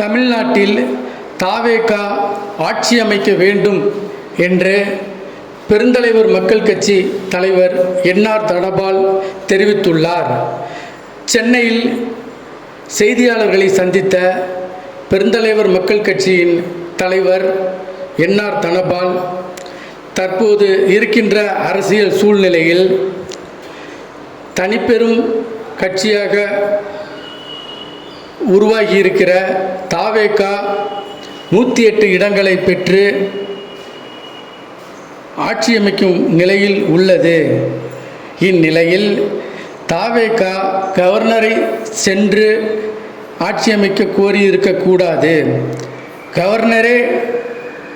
தமிழ்நாட்டில் தாவேக ஆட்சி அமைக்க வேண்டும் என்று பெருந்தலைவர் மக்கள் கட்சி தலைவர் என்ஆர் தனபால் தெரிவித்துள்ளார். சென்னையில் செய்தியாளர்களை சந்தித்த பெருந்தலைவர் மக்கள் கட்சியின் தலைவர் என்ஆர் தனபால் தற்போது இருக்கின்ற அரசியல் சூழ்நிலையில் தனிப்பெரும் கட்சியாக உருவாகியிருக்கிற தாவேக 108 இடங்களை பெற்று ஆட்சியமைக்கும் நிலையில் உள்ளது. இந்நிலையில் தாவேக கவர்னரை சென்று ஆட்சியமைக்க கோரியிருக்கக்கூடாது. கவர்னரே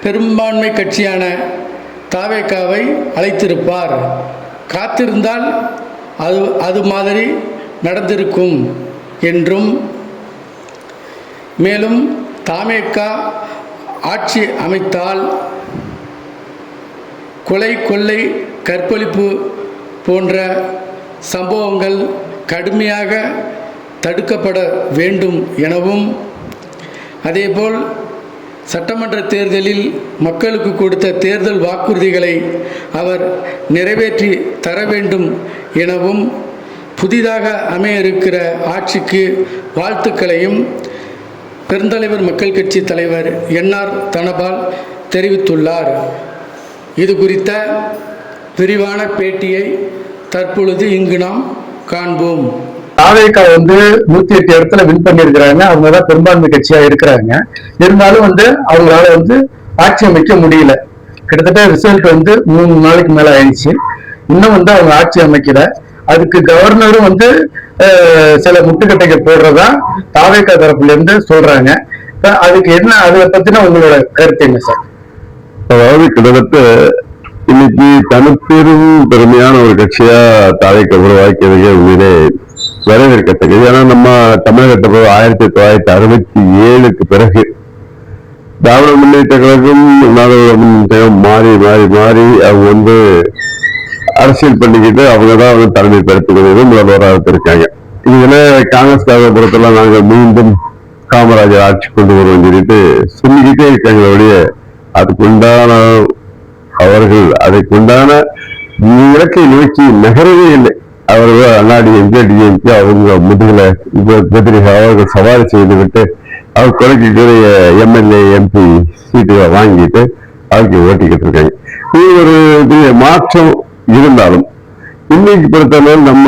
பெரும்பான்மை கட்சியான தாவேகாவை அழைத்திருப்பார். காத்திருந்தால் அது மாதிரி நடந்திருக்கும் என்றும், மேலும் தாவேக ஆட்சி அமைத்தால் கொலை, கொள்ளை, கற்பழிப்பு போன்ற சம்பவங்கள் கடுமையாக தடுக்கப்பட வேண்டும் எனவும், அதேபோல் சட்டமன்ற தேர்தலில் மக்களுக்கு கொடுத்த தேர்தல் வாக்குறுதிகளை அவர் நிறைவேற்றி தர வேண்டும் எனவும், புதிதாக அமைய இருக்கிற ஆட்சிக்கு வாழ்த்துக்களையும் பெருந்தலைவர் மக்கள் கட்சி தலைவர் என்ஆர் தனபால் தெரிவித்துள்ளார். இது குறித்த விரிவான பேட்டியை தற்பொழுது இங்கு நாம் காண்போம். தாவேக 108 இடத்துல வின் பண்ணியிருக்கிறாங்க. அவங்க தான் பெரும்பான்மை கட்சியா இருக்கிறாங்க. இருந்தாலும் அவங்களால ஆட்சி அமைக்க முடியல. கிட்டத்தட்ட ரிசல்ட் 3 நாளைக்கு மேல ஆயிடுச்சு. இன்னும் அவங்க ஆட்சி அமைக்கல. அதுக்கு கவர்னரும் சில முட்டுக்கட்டைகள் போடுறதா தாவேக தரப்புல இருந்து சொல்றாங்க. அதுக்கு என்ன, அதை பத்தின உங்களோட கருத்து என்ன சார்? அதாவது கிட்டத்தட்ட இன்னைக்கு தனிப்பெரும் பெருமையான ஒரு கட்சியா தாவேக உருவாக்கியது உண்மையிலே வரவேற்கத்தக்கது. ஏன்னா நம்ம தமிழகத்தை 1967க்கு பிறகு திராவிட முன்னேற்ற கழகம் மாறி மாறி மாறி அவங்க அரசியல் பண்ணிக்கிட்டு அவங்கதான் தலைமை படுத்துக்கிறது முதல்வராக இருக்காங்க. இதுல காங்கிரஸ் பொறுத்தெல்லாம் நாங்கள் மீண்டும் காமராஜர் ஆட்சி கொண்டு வருவோம் சொல்லிக்கிட்டே இருக்காங்க. அதுக்குண்டான அவர்கள் அதுக்குண்டான இலக்கை நோக்கி நகரவே இல்லை. அவர்கள் அண்ணாடி எம்ஜிஆர் அவங்க முதுகுல அவர்கள் சவாரி செய்துவிட்டு அவர் குறைக்கக்கூடிய எம்எல்ஏ எம்பி சீட்டுகளை வாங்கிட்டு அவருக்கு ஓட்டிக்கிட்டு இருக்காங்க. இது ஒரு மாற்றம் இருந்தாலும் இன்னைக்கு பொறுத்தவரை நம்ம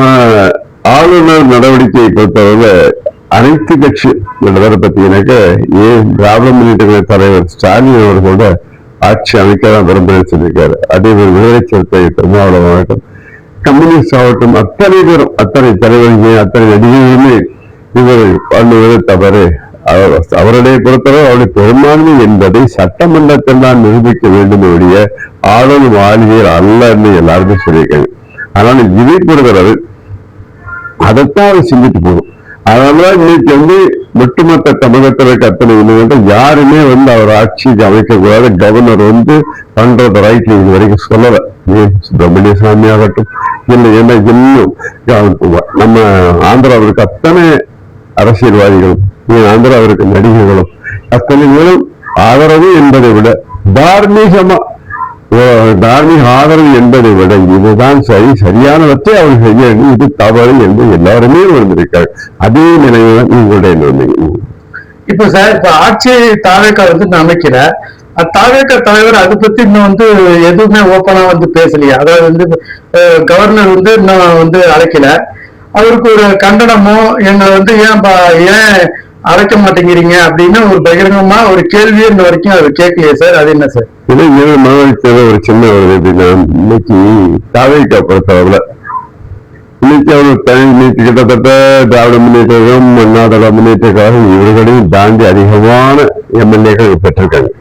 ஆளுநர் நடவடிக்கையை பொறுத்தவரை அனைத்து கட்சி பத்தினாக்க திராவிட முன்னேற்ற தலைவர் ஸ்டாலின் அவர்களோட ஆட்சி அமைக்கதான் விரும்புகிறேன்னு சொல்லியிருக்காரு. அதே ஒரு விடுதலை சிறுத்தை திருமாவளவன் ஆகட்டும், கம்யூனிஸ்ட் ஆகட்டும், அத்தனை பேரும், அத்தனை தலைவர்கள், அத்தனை நடிகர்களுமே இவர் பண்ணுவது தவறு. அவருடைய பொறுத்தவரை அவருடைய பெரும்பான்மை என்பதை சட்டமன்றத்தில் தான் நிரூபிக்க வேண்டும் ஒழிய ஆளும் ஆளுநர் அல்ல என்று எல்லாருமே சொல்லியிருக்காங்க. அதனால இதை பொறுத்தவரை அதைத்தான் அவர் சிந்திட்டு போகும். அதனால இன்னைக்கு ஒட்டுமொத்த தமிழகத்தில் அத்தனை இளைஞர்கள் யாருமே அவர் ஆட்சிக்கு அமைக்கக்கூடாது. கவர்னர் பண்றது ரைட்ல இது வரைக்கும் சொல்லல. சுப்பிரமணிய சாமி ஆகட்டும், இல்லை என்ன இன்னும் நம்ம ஆந்திராவிற்கு அத்தனை அரசியல்வாதிகளும், ஆந்திராவிற்கு நடிகர்களும் அத்தனை பேரும் ஆதரவு என்பதை விட தார்மீக ஆதரவு என்பதை விட இதுதான் சரியானவற்றை அவர் செய்ய வேண்டும், இது தவறு என்று எல்லாருமே வந்திருக்காரு. அதே நிலையில்தான் உங்களுடைய நிலைமை. இப்ப சார், இப்ப ஆட்சி தாவேக அமைக்கல. தாவேக தலைவர் அதை பத்தி இன்னும் எதுவுமே ஓப்பனா பேசலையா? அதாவது கவர்னர் இன்னும் அழைக்கல. அவருக்கு ஒரு கண்டனமோ எங்களை ஏன் அழைக்க மாட்டேங்கிறீங்க அப்படின்னு ஒரு பகிரங்கமா ஒரு கேள்வி இந்த வரைக்கும் அவர் கேட்கலையே சார். அது என்ன சார்? ஒரு சின்ன இன்னைக்கு தாவேக பொறுத்தவரை இன்னைக்கு அவர் கிட்டத்தட்ட திராவிட முன்னேற்றம், அண்ணா திராவிட முன்னேற்ற கழகம் இவர்களையும் தாண்டி அதிகமான எம்எல்ஏக்கள் பெற்றிருக்காங்க.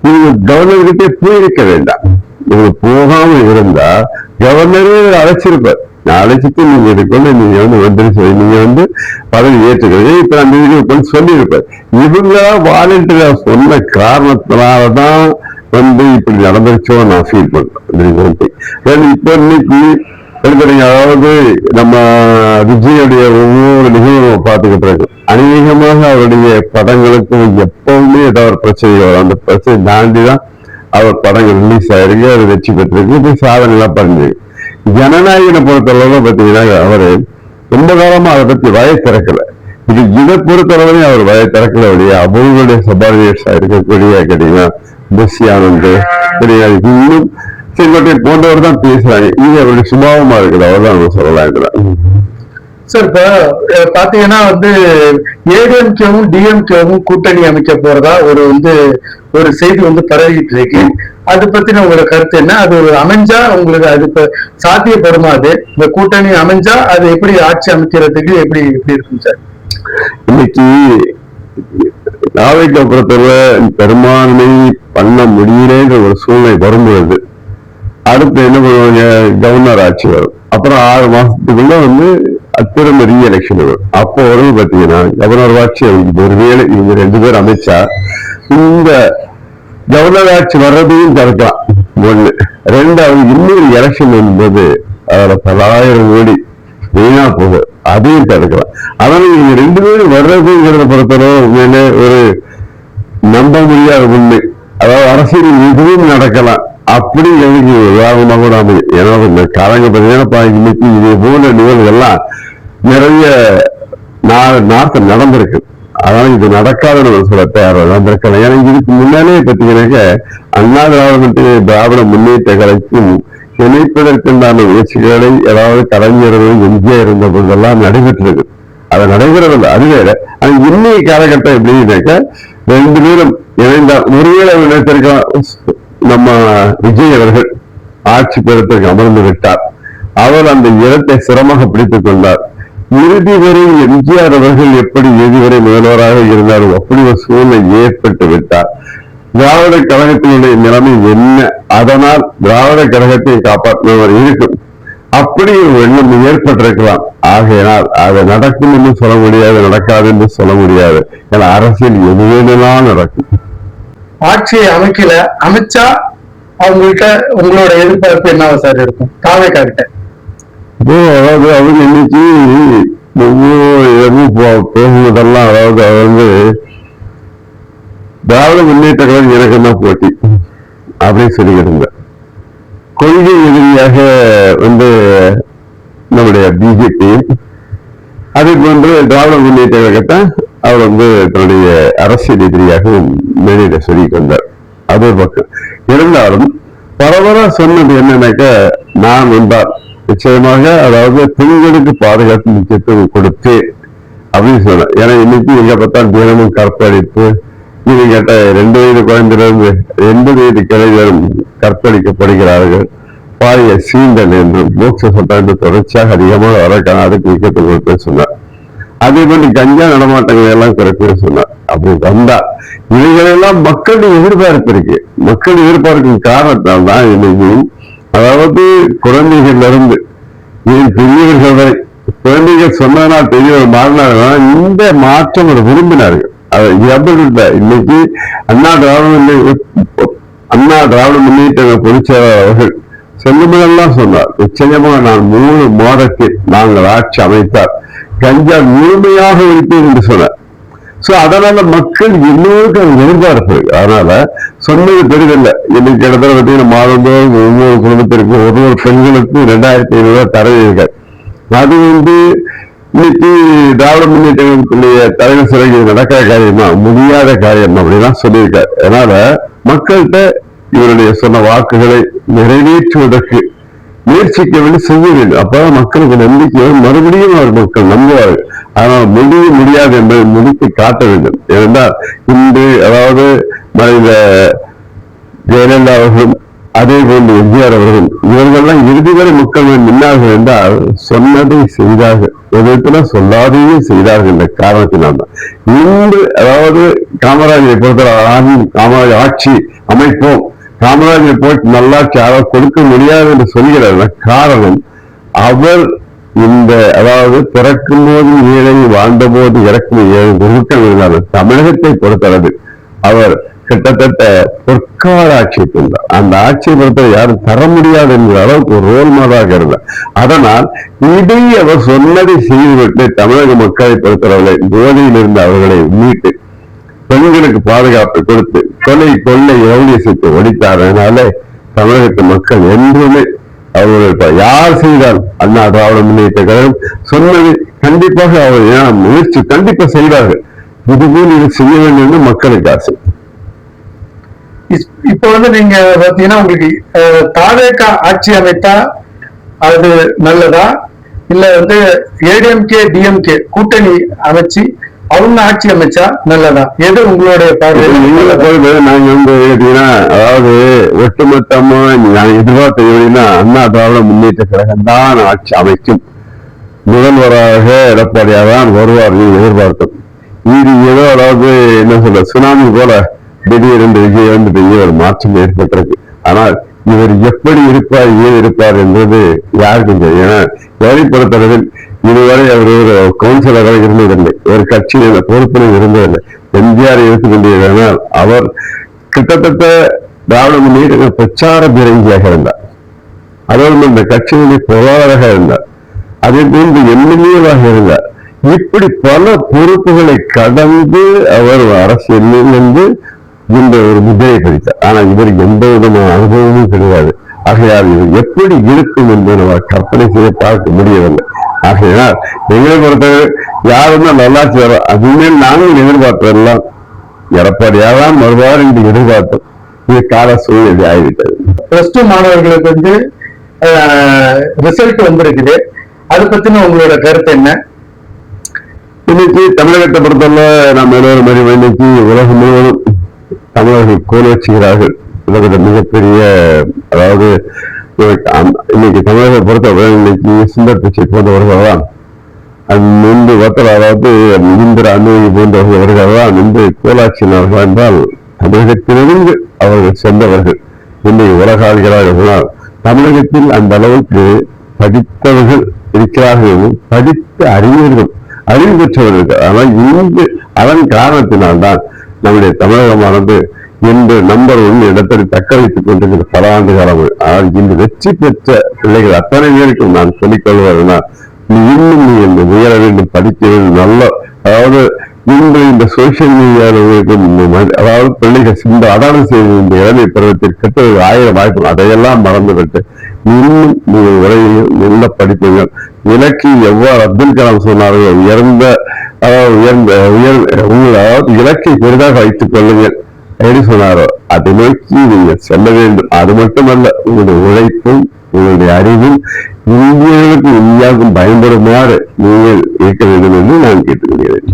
இவங்க கவர்னர்கிட்டே போயிருக்க வேண்டாம். இவங்க போகாம இருந்தா கவர்னரே அழைச்சிருப்பார். அழைச்சிட்டு நீங்க இருக்கணும், நீங்க வந்துருச்சு, நீங்க பதவி ஏற்றுக்கிறது இப்ப அந்த வீடியோ சொல்லியிருப்பார். இவங்க வாலண்டியரா சொன்ன காரணத்தினாலதான் இப்படி நடந்துருச்சோ நான் ஃபீல் பண்றேன். இப்ப இன்னைக்கு எடுத்துறீங்க. அதாவது நம்ம விஜயுடைய ஒவ்வொரு நிகழ்வும் பார்த்துக்கிட்டு இருக்கு. அநேகமாக அவருடைய படங்களுக்கும் எப்பவுமே ஏதாவது ஒரு பிரச்சனை வரும். அந்த பிரச்சனை தாண்டிதான் அவர் படங்கள் ரிலீஸ் ஆயிருக்கு, அது வெற்றி பெற்றிருக்கு, இப்படி சாதனை எல்லாம் பண்ணிருக்கு. ஜனநாயகனை பொறுத்தளவு பார்த்தீங்கன்னா அவரு ரொம்ப காலமா அதை பத்தி வய திறக்கல. இதை பொறுத்தளவுலையும் அவர் வய திறக்கல. வழியா அவர்களுடைய சபார்டினேட்ஸா இருக்கக்கூடிய கேட்டீங்கன்னா புஷி ஆனந்த் கிடையாது, இன்னும் செங்கோட்டை போன்றவர் தான் பேசுறாங்க. இது அவருடைய சுபாவமா இருக்குது, அவர்தான் நம்ம சொல்லலாம். சார் இப்ப பாத்தீங்கன்னா ஏடிஎம்கேவும் டிஎம்கேவும் கூட்டணி அமைக்க போறதா ஒரு செய்தி பரவிட்டு இருக்கு. அது பத்தின உங்களோட கருத்து என்ன? அது அமைஞ்சா உங்களுக்கு அது சாத்தியப்படுமா? அது இந்த கூட்டணி அமைஞ்சா அது எப்படி ஆட்சி அமைக்கிறதுக்கு எப்படி இருக்கும் சார்? இன்னைக்கு நாளைக்கு பொறுத்தவரை பெரும்பான்மை பண்ண முடியலன்ற ஒரு சூழ்நிலை வரும்பொழுது அடுத்து என்ன பண்ணுவாங்க? கவர்னர் ஆட்சி வரும். அப்புறம் 6 மாசத்துக்குள்ள திரும்ப ரீ எலெக்ஷன் வரும். அப்போ வரும் பாத்தீங்கன்னா கவர்னர் ஆட்சி ஒருவேளை இவங்க 2 பேர் அமைச்சா இந்த கவர்னர் ஆட்சி வர்றதையும் தடுக்கலாம். 1. 2வது இன்னொரு எலெக்ஷன் வரும்போது அதுல பல்லாயிரம் கோடி வீணா போகும், அதையும் தடுக்கலாம். அதனால இவங்க 2 பேரும் வர்றதுங்கிறத பொறுத்தவரை உண்மையிலே ஒரு நம்ப முடியாத உண்மை. அதாவது அரசியல் எதுவும் நடக்கலாம். அப்படி எனக்கு உதாரணமா கூட அமையும். ஏன்னா இந்த காலங்க பார்த்தீங்கன்னா இன்னைக்கு இதே போல நிகழ்வுகள்லாம் நிறைய நாட்கள் நடந்திருக்கு. அதனால இது நடக்காதுன்னு சொல்ல தேவை நடந்திருக்கலாம். ஏன்னா இதுக்கு முன்னாலே பார்த்தீங்கன்னாக்க அண்ணா திராவிட முன்னேற்ற கழகத்தின் இணைப்பதற்குண்டான முயற்சிகளை ஏதாவது கலைஞர்கள் எம்ஜிஆர் இருந்த போதெல்லாம் நடைபெற்றிருக்கு. அதை நடைபெறவில்லை, அது வேற. ஆனா இன்னைக்கு காலகட்டம் எப்படின்னாக்க 2 பேரும் இணைந்தால் ஒருவேளை நினைத்திருக்கலாம். நம்ம விஜய் அவர்கள் ஆட்சி பெறத்திற்கு அமர்ந்து விட்டார். அவர் அந்த இடத்தை சிரமமாக பிடித்துக் கொண்டார். இறுதி வரை எம்ஜிஆர் அவர்கள் எப்படி இறுதி வரை முதல்வராக இருந்தாலும் அப்படி ஒரு சூழ்நிலை ஏற்பட்டு விட்டார். திராவிட கழகத்தினுடைய நிலைமை என்ன? அதனால் திராவிட கழகத்தை காப்பாற்றுபவர் இருக்கும், அப்படி ஒரு எண்ணம் ஏற்பட்டிருக்கலாம். ஆகையினால் அது நடக்கும் என்று சொல்ல முடியாது, நடக்காது என்று சொல்ல முடியாது. ஏன்னா அரசியல் எது வேணும்லாம் நடக்கும். ஆட்சியை அமைச்சா அவங்கள்ட்ட உங்களோட எதிர்பார்ப்பு என்னவா சார் இருக்கும்? தாவேகா கிட்ட அதாவது அவங்க இன்னைக்கு பேசுனதெல்லாம் அதாவது அவர் திராவிட முன்னேற்ற கழகம் எனக்கு என்ன போட்டி அப்படின்னு சொல்லிக்கிட்டு கொள்கை எதிரியாக நம்முடைய பிஜேபி, அதே போன்று திராவிட முன்னேற்ற கழகத்தை அவர் தன்னுடைய அரசியல் எதிரியாக மேடையில சொல்லிக் கொண்டார். அது ஒரு பக்கம் இருந்தாலும் பரவலா சொன்னது என்னன்னாக்க நான் வந்தார் நிச்சயமாக அதாவது பெண்களுக்கு பாதுகாப்பு முக்கியத்துவம் கொடுத்து அப்படின்னு சொன்னார். ஏன்னா இன்னைக்கு எங்க பார்த்தா தினமும் கற்பழிப்பு, இது கேட்ட 2 வயது குழந்தையிலிருந்து 80 வயது கிளைஞரும் கற்பழிக்கப்படுகிறார்கள். பாலிய சீண்டல் என்றும் போக்சோ சட்டம் என்று தொடர்ச்சியாக அதிகமாக வரக்கான அதுக்கு முக்கியத்துவம் கொடுத்து சொன்னார். அதே மாதிரி கஞ்சா நடமாட்டங்கள் எல்லாம் குறைப்பு சொன்னார். அப்படி வந்தா இவைகளெல்லாம் மக்களுடைய எதிர்பார்ப்பு இருக்கு. மக்கள் எதிர்பார்க்கும் காரணத்தால் தான் இன்னைக்கு அதாவது குழந்தைகள்ல இருந்து பெரியவர்கள் வரை குழந்தைகள் சொன்னதனால் பெரியவர் மாறினார்கள். இந்த மாற்றம் ஒரு விரும்பினார்கள். இன்னைக்கு அண்ணா திராவிட முன்னேற்ற பொதுச் செயலாளர் அவர்கள் செல்லுமெல்லாம் சொன்னார். நிச்சயமாக நான் 3 மாதத்தில் நாங்கள் ஆட்சி அமைத்தார் கஞ்சா முழுமையாக ஒழிப்பேன் என்று சொன்னார். சோ அதனால மக்கள் எல்லோருக்கும் எதிர்பார்ப்பு. அதனால சொன்னது பெரிதில்லை. இன்னைக்கு கிட்டத்தட்ட பார்த்தீங்கன்னா மாதந்தோறும் ஒவ்வொரு குடும்பத்திற்கும் ஒவ்வொரு பெண்களுக்கும் 2500 தரவிருக்க. அது இன்னைக்கு திராவிட முன்னேற்றங்களுடைய தலைவர் சிறைக்கு நடக்காத காரியமா, முடியாத காரியம் அப்படிலாம் சொல்லியிருக்காரு. அதனால மக்கள்கிட்ட இவருடைய சொன்ன வாக்குகளை நிறைவேற்றுவதற்கு முயற்சிக்க வேண்டும், செய்ய வேண்டும். அப்பதான் மக்களுக்கு நம்பிக்கை மறுபடியும் அவர் மக்கள் நம்புவார்கள். ஆனால் முடியாது என்பதை முடித்து காட்ட வேண்டும். ஏனென்றால் இன்று அதாவது மறைந்த ஜெயலலிதா அவர்களும் அதே போன்று எம்ஜிஆர் அவர்களும் இவர்கள்லாம் இறுதி வரை மக்கள் நின்றார்கள் என்றால் சொன்னதை செய்தார்கள், விதத்துல சொல்லாதையே செய்தார்கள் என்ற காரணத்தினால் தான். இன்று அதாவது காமராஜரை பொறுத்தவரை காமராஜ் ஆட்சி அமைப்போம், காமராஜர் போட்டு நல்லாட்சி கொடுக்க முடியாது என்று சொல்கிறார். காரணம் அவர் இந்த அதாவது பிறக்கும் போது ஏழை வாழ்ந்த போது இறக்கும் 7 குருக்கள் இருந்தார். தமிழகத்தை பொறுத்தளவு அவர் கிட்டத்தட்ட பொற்கால ஆட்சியை கொண்டார். அந்த ஆட்சியை பொறுத்த யாரும் தர முடியாது என்கிற அளவுக்கு ஒரு ரோல் மாடலாக இருந்தார். அதனால் இதை அவர் சொன்னதை செய்துவிட்டு தமிழக மக்களை பொறுத்தவர்களை போதையிலிருந்து அவர்களை மீட்டு பெண்களுக்கு பாதுகாப்பு கொடுத்து கொள்ளை ரவுடிசத்தை ஒழித்தார். அதனால தமிழகத்து மக்கள் என்றுமே அவர்கள் யார் செய்தால் அண்ணா திராவிட முன்னேற்ற கழகம் சொன்னது கண்டிப்பாக அவர் முயற்சி கண்டிப்பா செய்வார்கள். இதுபோல் இது செய்ய வேண்டும் என்று மக்களுக்கு ஆசை. இப்ப வந்து நீங்க பாத்தீங்கன்னா உங்களுக்கு தாவேகா ஆட்சி அமைத்தா அது நல்லதா, இல்ல வந்து ஏடிஎம்கே டிஎம்கே கூட்டணி அமைச்சு அவங்க ஆட்சி அமைச்சா நல்லதா, எது உங்களுடைய பார்வை? நாங்க வந்து கேட்டீங்கன்னா, அதாவது ஒட்டுமொத்தமா நான் எதிர்பார்த்தீங்கன்னா அண்ணா திராவிட முன்னேற்ற கழகம் தான் ஆட்சி அமைக்கும், முதல்வராக எடப்பாடியார் தான் வருவார் எதிர்பார்த்தோம். இது ஏதோ அதாவது என்ன சொல்ற சுனாமி போல திடீரென்று விஜய் வந்து ஒரு மாற்றம் ஏற்பட்டிருக்கு. ஆனால் இவர் எப்படி இருப்பார் ஏன் இருப்பார் என்பது யாருக்கும் தெரியும். ஏன்னா பொறுத்தளவில் இதுவரை அவர் ஒரு கவுன்சிலராக இருந்ததில்லை, ஒரு கட்சியில் பொறுப்பிலும் இருந்ததில்லை. எம்ஜிஆர் எடுத்துக்கொண்டிருந்தால் அவர் கிட்டத்தட்ட திராவிட முன்னேற்ற பிரச்சார பிரிஞ்சியாக இருந்தார். அதோடு இந்த கட்சியினுடைய பொருளாளராக இருந்தார், அதே போன்று எம்எல்ஏவாக இருந்தார். இப்படி பல பொறுப்புகளை கடந்து அவர் அரசியலில் இருந்து இந்த ஒரு முத்திரை பதித்தார். ஆனா இவருக்கு எந்த விதமான அனுபவமும் கிடையாது. ஆகையால் இவர் எப்படி இருக்கும் என்று நம்ம கற்பனை செய்ய பார்க்க முடியவில்லை. ஆகையால் எங்களை பொறுத்தவரை யாருன்னா நல்லாட்சி வரும் அதுமே நாங்கள் எதிர்பார்த்ததெல்லாம் எடப்பாடியாதான் வருவார் என்று எதிர்பார்த்தோம். இது கால சூழ்நிலை ஆகிவிட்டது. +2 மாணவர்களுக்கு வந்து ரிசல்ட் வந்திருக்குது, அதை பத்தின உங்களோட கருத்து என்ன? இன்னைக்கு தமிழகத்தை பொறுத்தவரை நாம் எல்லோரும் அறிவோம், இன்னைக்கு உலகம் முழுவதும் தமிழர்கள் கோல் வச்சுகிறார்கள். உலகத்தை மிகப்பெரிய அதாவது இன்னைக்கு தமிழகத்தை பொறுத்தவரை இன்னைக்கு சுந்தர் பிச்சை போன்றவர்கள் தான் முன்பு ஒருத்தர் அதாவது இந்திரா அனுமதி போன்றவர்கள் தான் இன்று கோலாட்சியினர்கள் என்றால் தமிழகத்திலிருந்து அவர்கள் சென்றவர்கள் இன்றைக்கு உலகாளிகளாக தமிழகத்தில் அந்த அளவுக்கு படித்தவர்கள் இருக்கிறார்கள், படித்த அறிவு பெற்றவர்கள். ஆனால் இங்கு அதன் காரணத்தினால்தான் நம்முடைய தமிழகமானது இன்று நம்பர் 1 இடத்தை தக்க வைத்துக் கொண்டிருக்கிற பல ஆண்டு காலங்கள். ஆனால் இன்று வெற்றி பெற்ற பிள்ளைகள் அத்தனை பேருக்கும் நான் சொல்லிக் கொள்வதனால் இன்னும் நீ என்று உயர வேண்டும், படிக்க வேண்டும். நல்ல அதாவது இன்று இந்த சோசியல் மீடியாவில் அதாவது பிள்ளைகள் இந்த அடான செய்த இந்த இளமை பருவத்தில் கெட்ட 1000 வாய்ப்பு அதையெல்லாம் மறந்துவிட்டு இன்னும் நீங்கள் உலகில் நல்ல படிப்புகள் இலக்கை எவ்வாறு அப்துல் கலாம் சொன்னார்கள், அதாவது இலக்கை பெரிதாக வைத்துக் கொள்ளுங்கள் என்று சொன்னாரோ அதை நோக்கி நீங்கள் செல்ல வேண்டும். அது மட்டுமல்ல, உங்களுடைய உழைப்பும் உங்களுடைய அறிவும் இந்தியாவுக்கும் பயன்படுமாறு நீங்கள் இருக்க வேண்டும் என்று நான் கேட்டுக்கொள்கிறேன்.